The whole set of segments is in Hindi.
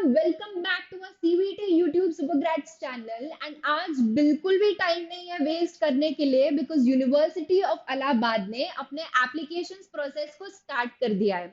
Welcome back to CVT YouTube supergrades channel. And आज बिल्कुल भी टाइम नहीं है वेस्ट करने के लिए, बिकॉज यूनिवर्सिटी ऑफ इलाहाबाद ने अपने एप्लीकेशंस प्रोसेस को स्टार्ट कर दिया है।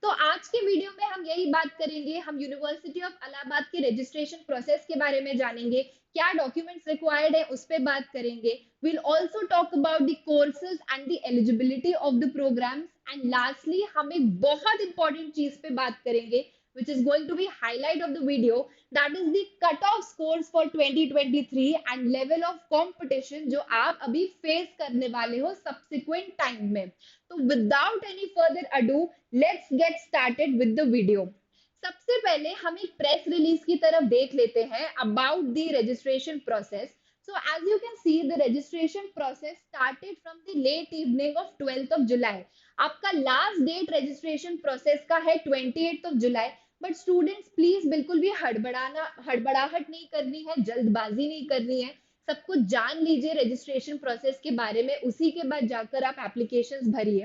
तो आज के वीडियो में हम यही बात करेंगे। हम यूनिवर्सिटी ऑफ इलाहाबाद के रजिस्ट्रेशन प्रोसेस के बारे में जानेंगे, क्या डॉक्यूमेंट्स रिक्वायर्ड है उस पर बात करेंगे। Will also talk about the courses and the eligibility of the programs. And lastly हम एक बहुत इंपॉर्टेंट चीज पे बात करेंगे, which is going to be highlight of the video, that is the cutoff scores for 2023 and level of competition जो आप अभी फेस करने वाले हो subsequent time में। तो without any further ado, let's get started with the video। सबसे पहले हम एक प्रेस रिलीज की तरफ देख लेते हैं about the registration process। So as you can see, the registration process started from the late evening of 12th of July। आपका लास्ट डेट रजिस्ट्रेशन प्रोसेस का है 28th of July। But students please बिल्कुल भी हड़बड़ाहट नहीं करनी है, जल्दबाजी नहीं करनी है। सब कुछ जान लीजिए रजिस्ट्रेशन प्रोसेस के बारे में, उसी के बाद जाकर आप एप्लीकेशंस भरिए।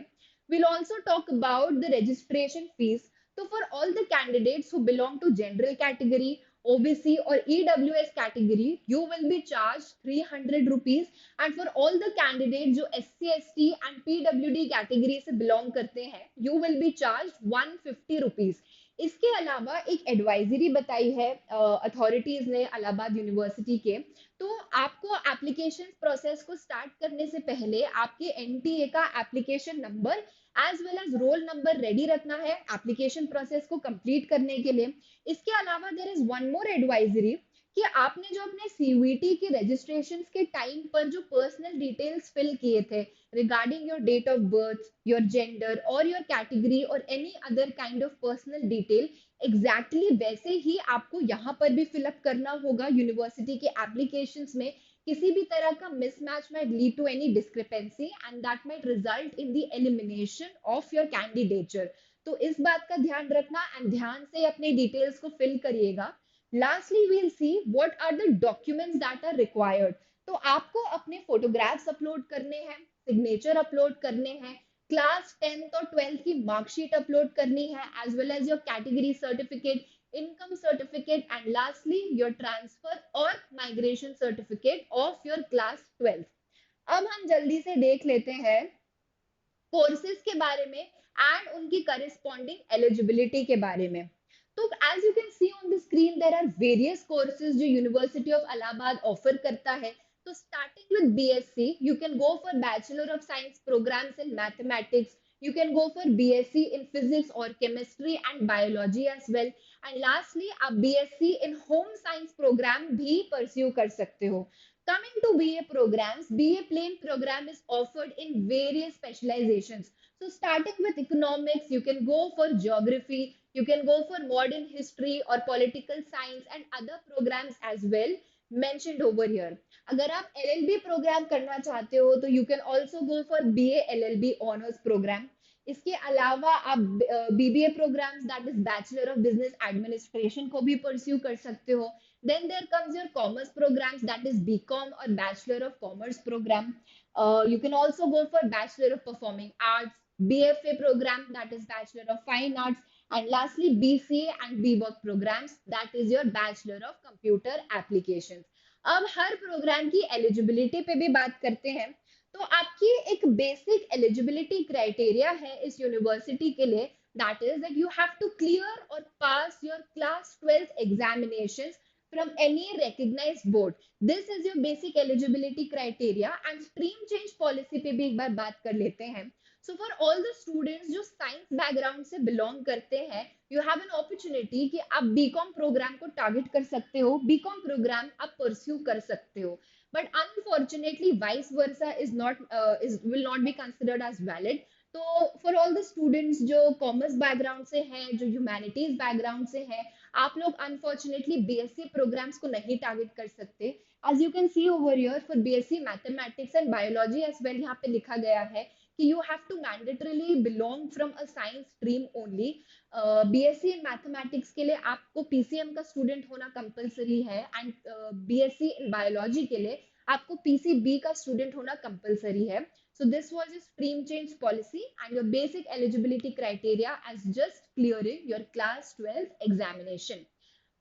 Will also talk about the registration fees. तो for all the candidates who belong to general category, OBC or EWS category, you will be charged 300 rupees। and for all the candidates जो SC, ST and PWD category से belong करते हैं, you will be charged 150 rupees। इसके अलावा एक एडवाइजरी बताई है अथॉरिटीज ने इलाहाबाद यूनिवर्सिटी के। तो आपको एप्लीकेशन प्रोसेस को स्टार्ट करने से पहले आपके एनटीए का application number as well as roll number ready रखना है एप्लीकेशन प्रोसेस को कंप्लीट करने के लिए। इसके अलावा there is one more advisory कि आपने जो अपने सीयूईटी के रजिस्ट्रेशन के टाइम पर जो पर्सनल डिटेल्स फिल किए थे regarding your date of birth, your gender or your category or any other kind of personal detail, exactly वैसे ही आपको यहाँ पर भी फिलअप करना होगा यूनिवर्सिटी के एप्लीकेशंस में। किसी भी तरह का mismatch might lead to any discrepancy and that might result in the elimination of your candidature। तो इस बात का ध्यान रखना एंड ध्यान से अपने डिटेल्स को फिल करिएगा। Lastly, we'll see what are the documents that are required। तो आपको अपने फोटोग्राफ्स अपलोड करने हैं, सिग्नेचर अपलोड करने हैं, क्लास 10th और 12th की मार्कशीट अपलोड करनी है, as well as your category certificate, income certificate and lastly your transfer और migration certificate of your class 12th। अब हम जल्दी से देख लेते हैं कोर्सेज के बारे में एंड उनकी करस्पॉन्डिंग एलिजिबिलिटी के बारे में। तो as you can see on the screen there are various courses जो यूनिवर्सिटी ऑफ इलाहाबाद ऑफर करता है। तो starting with BSc, you can go for bachelor of science programs in mathematics, you can go for BSc in physics or chemistry and biology as well। and lastly आप BSc in home science program भी pursue कर सकते हो। Coming to BA programs, BA plain program is offered in various specializations। So starting with economics, you can go for geography, you can go for modern history or political science and other programs as well mentioned over here। अगर आप LLB प्रोग्राम करना चाहते हो तो you can also go for BA LLB honours program. इसके अलावा आप BBA programs that is bachelor of business administration को भी परस्यू कर सकते हो। Then there comes your commerce programs that is BCom और bachelor of commerce program. You can also go for bachelor of performing arts, BFA program that is Bachelor of Fine Arts, and lastly BCA and BWork programs that is your Bachelor of Computer Applications। अब हर प्रोग्राम की एलिजिबिलिटी पे भी बात करते हैं। तो आपकी एक बेसिक एलिजिबिलिटी क्राइटेरिया है इस यूनिवर्सिटी के लिए, that is that you have to clear और pass your class 12th examinations from any recognized board। this is your basic eligibility criteria and stream change policy पे भी एक बार बात कर लेते हैं। so for all the students जो साइंस बैकग्राउंड से बिलोंग करते हैं, यू हैव एन अपॉर्चुनिटी कि आप बीकॉम प्रोग्राम को टारगेट कर सकते हो, बीकॉम प्रोग्राम आप परस्यू कर सकते हो। But unfortunately vice versa is not is will not be considered as valid. तो फॉर ऑल द स्टूडेंट्स जो कॉमर्स बैकग्राउंड से हैं, जो ह्यूमैनिटीज बैकग्राउंड से हैं, आप लोग अनफॉर्चुनेटली बीएससी प्रोग्राम्स को नहीं टारगेट कर सकते। As you can see over here for BSc mathematics and biology as well, यहाँ पे लिखा गया है कि you have to mandatorily belong from a science stream only। BSc in mathematics के लिए आपको पीसीएम का स्टूडेंट होना कंपलसरी है एंड बीएससी इन बायोलॉजी के लिए आपको पीसीबी का स्टूडेंट होना कंपलसरी है। So this was a stream change policy and your basic eligibility criteria as just clearing your class 12th examination।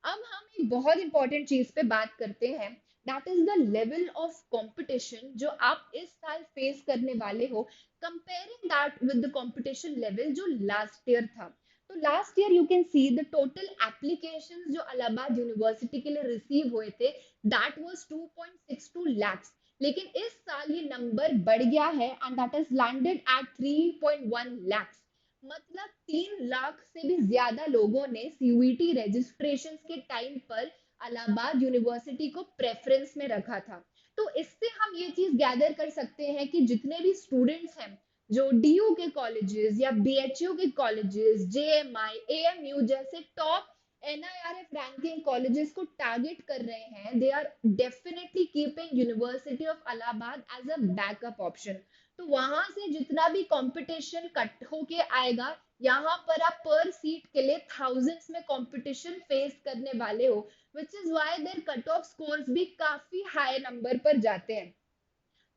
अब हम एक बहुत इंपॉर्टेंट चीज पे बात करते हैं, that is the level of competition जो आप इस साल फेस करने वाले हो, comparing that with the competition level जो लास्ट ईयर था। तो last year you can see the total applications जो इलाहाबाद यूनिवर्सिटी के लिए रिसीव हुए थे, दैट वाज 2.62 lakhs। लेकिन इस साल ये नंबर बढ़ गया है and that is landed eight 3.1 lakhs। मतलब 3 लाख से भी ज्यादा लोगों ने सीयूईटी रजिस्ट्रेशन के टाइम पर इलाहाबाद यूनिवर्सिटी को प्रेफरेंस में रखा था। तो इससे हम ये चीज गैदर कर सकते हैं कि जितने भी स्टूडेंट्स हैं जो डीयू के कॉलेजेस या बीएचयू के कॉलेजेस, जेएमआई, एएमयू जैसे टॉप एनआईआरएफ रैंकिंग कॉलेजेस को टारगेट कर रहे हैं, they are definitely keeping university of Allahabad as a backup option. तो वहां से जितना भी कंपटीशन कट होके आएगा, यहाँ पर आप पर सीट के लिए थाउजेंड्स में कंपटीशन फेस करने वाले हो, which is why their cut off scores भी काफी हाई नंबर पर जाते हैं।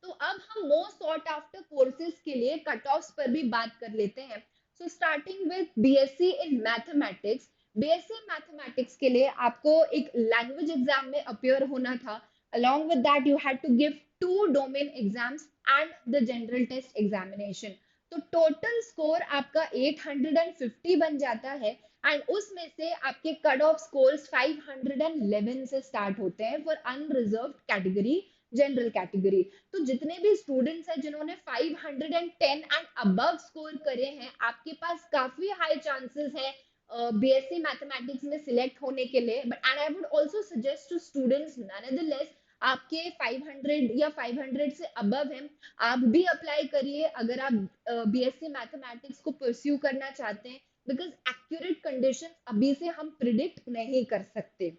तो अब हम मोस्ट सॉट आफ्टर कोर्सेज के लिए कट ऑफ्स पर भी बात कर लेते हैं। So starting with BSc in mathematics. BSc mathematics के लिए आपको एक लैंग्वेज एग्जाम में अपियर होना था। along with that you had to give 2 domain exams and the general test examination। तो टोटल स्कोर आपका 850 बन जाता है एंड उसमें से आपके कट ऑफ स्कोर्स 511 से स्टार्ट होते हैं for unreserved category, general category. तो जितने भी स्टूडेंट्स हैं जिन्होंने 510 एंड अबव स्कोर करे हैं, आपके पास काफी हाई चांसेस है बीएससी मैथमेटिक्स में सिलेक्ट होने के लिए। But and I would also suggest to students nonetheless, आपके 500 या 500 से अबव है, आप भी अप्लाई करिए अगर आप बीएससी मैथमेटिक्स को परस्यू करना चाहते हैं, बिकॉज एक्यूरेट कंडीशन अभी से हम प्रिडिक्ट नहीं कर सकते।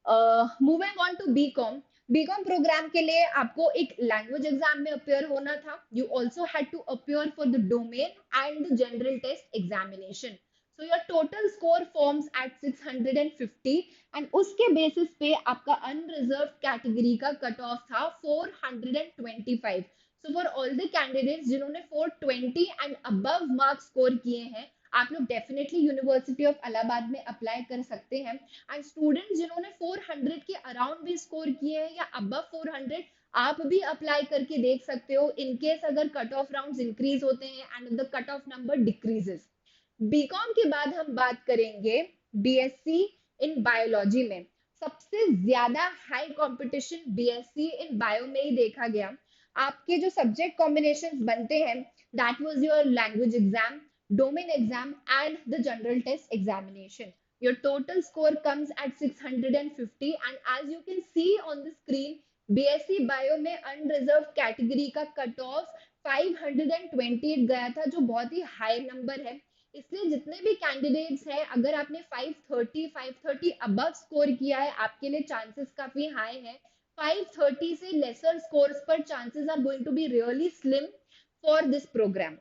Moving on to BCom. BCom program के लिए आपको एक लैंग्वेज एग्जाम में अपियर होना था। You also had to appear for the domain and the general test examination. So your total score forms at 650 and उसके बेसिस पे आपका अनरिजर्व कैटेगरी का कट ऑफ था 425। So for all the candidates जिन्होंने 420 एंड अबव मार्क्स स्कोर किए हैं, आप लोग डेफिनेटली यूनिवर्सिटी ऑफ इलाहाबाद में अप्लाई कर सकते हैं। एंड स्टूडेंट जिन्होंने 400 के अराउंड भी स्कोर किए हैं या अबव 400, आप भी अप्लाई करके देख सकते हो इन केस अगर कट ऑफ राउंड्स इंक्रीज होते हैं and the cut off number decreases. BCom के बाद हम बात करेंगे बीएससी इन बायोलॉजी में। सबसे ज्यादा high competition BSc in bio में ही देखा गया। आपके जो सब्जेक्ट कॉम्बिनेशंस बनते हैं, that was your language exam, domain exam and the general test examination. Your total score comes at 650 and as you can see on the screen, BSc Bio में unreserved category का कट ऑफ 528 गया था, जो बहुत ही हाई नंबर है। इसलिए जितने भी कैंडिडेट्स हैं, अगर आपने 530 अबव स्कोर किया है, आपके लिए चांसेस काफी हाई है। 530 से लेसर स्कोर्स पर chances are going to be really slim for this program.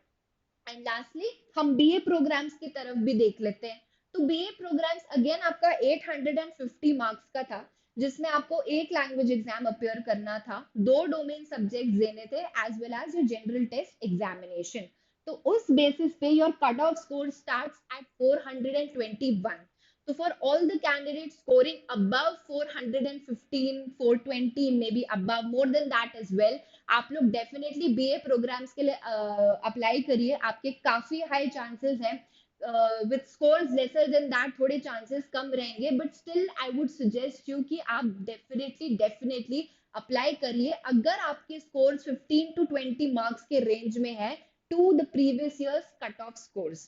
And lastly हम बीए प्रोग्राम्स की तरफ भी देख लेते हैं। तो बीए प्रोग्राम्स अगेन आपका 850 मार्क्स का था, जिसमें आपको एक लैंग्वेज एग्जाम अपियर करना था, 2 डोमेन सब्जेक्ट्स देने थे as well as your general test examination. तो उस बेसिस पे your cut off score starts at 421। So for all the candidates scoring above 415, 420, maybe above more than that as well, आप लोग डेफिनेटली बीए प्रोग्राम्स के लिए अप्लाई करिए। आपके काफी हाई चांसेस हैं। With scores lesser than that थोड़े चांसेस कम रहेंगे, but still I would suggest you कि आप डेफिनेटली अप्लाई करिए अगर आपके स्कोर्स 15 to 20 मार्क्स के रेंज में है to the previous year's cut-off scores.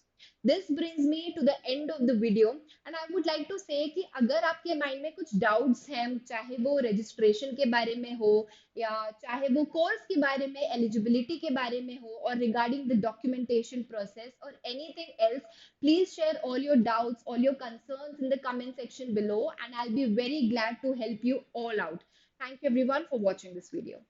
This brings me to the end of the video and I would like to say कि अगर आपके माइंड में कुछ डाउट्स हैं, चाहे वो रजिस्ट्रेशन के बारे में हो या चाहे वो कोर्स के बारे में, एलिजिबिलिटी के बारे में हो, और रिगार्डिंग द डॉक्यूमेंटेशन प्रोसेस और anything else, please share all your doubts, all your concerns in the comment section below and I'll be very glad to help you all out. Thank you everyone for watching this video.